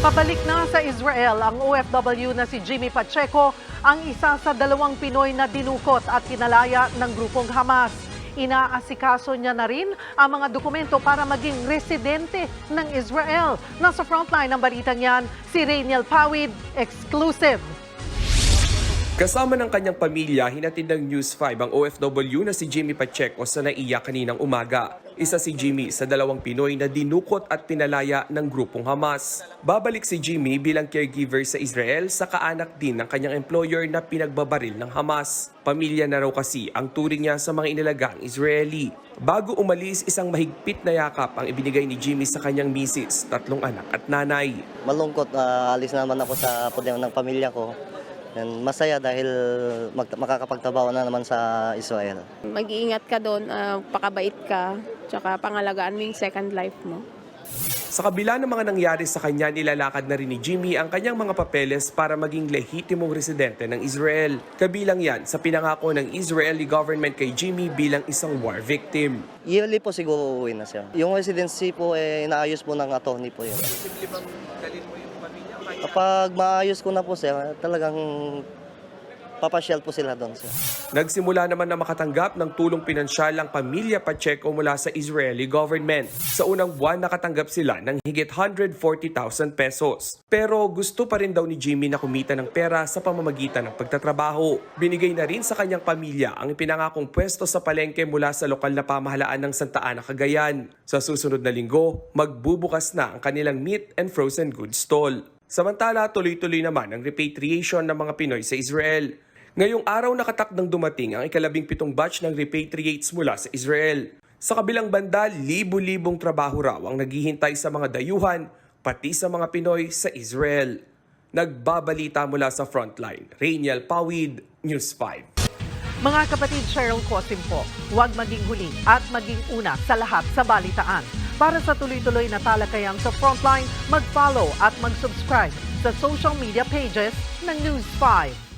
Pabalik na sa Israel ang OFW na si Jimmy Pacheco, ang isa sa 2 Pinoy na dinukot at kinalaya ng grupong Hamas. Inaasikaso niya na rin ang mga dokumento para maging residente ng Israel. Nasa frontline ng balitang yan, si Rainiel Pawid, exclusive. Kasama ng kanyang pamilya, hinatid ng News 5 ang OFW na si Jimmy Pacheco sa NAIA kaninang umaga. Isa si Jimmy sa 2 Pinoy na dinukot at pinalaya ng grupong Hamas. Babalik si Jimmy bilang caregiver sa Israel sa kaanak din ng kanyang employer na pinagbabaril ng Hamas. Pamilya na raw kasi ang turing niya sa mga inalagang Israeli. Bago umalis, isang mahigpit na yakap ang ibinigay ni Jimmy sa kanyang misis, 3 anak at nanay. Malungkot, alis naman ako sa pudeng ng pamilya ko. And masaya dahil makakapagtrabaho na naman sa Israel. Mag-iingat ka doon, pakabait ka, tsaka pangalagaan mo yung second life mo. Sa kabila ng mga nangyari sa kanya, nilalakad na rin ni Jimmy ang kanyang mga papeles para maging lehitimong residente ng Israel. Kabilang yan sa pinangako ng Israeli government kay Jimmy bilang isang war victim. Yearly po siguro uuwi na siya. Yung residency po, inaayos po ng attorney po yun. Posible bang dalhin mo yung pamilya? Kapag maayos ko na po siya, talagang papasyal po sila doon siya. Nagsimula naman na makatanggap ng tulong pinansyal ang pamilya Pacheco mula sa Israeli government. Sa unang buwan, nakatanggap sila ng higit 140,000 pesos. Pero gusto pa rin daw ni Jimmy na kumita ng pera sa pamamagitan ng pagtatrabaho. Binigay na rin sa kanyang pamilya ang ipinangakong pwesto sa palengke mula sa lokal na pamahalaan ng Santa Ana, Cagayan. Sa susunod na linggo, magbubukas na ang kanilang meat and frozen goods stall. Samantala, tuloy-tuloy naman ang repatriation ng mga Pinoy sa Israel. Ngayong araw nakatakdang dumating ang ika-17 batch ng repatriates mula sa Israel. Sa kabilang banda, libu-libong trabaho raw ang naghihintay sa mga dayuhan, pati sa mga Pinoy sa Israel. Nagbabalita mula sa frontline, Rainiel Pawid, News 5. Mga kapatid, Cheryl Cosim po, huwag maging huli at maging una sa lahat sa balitaan. Para sa tuloy-tuloy na talakayan sa frontline, mag-follow at mag-subscribe sa social media pages ng News 5.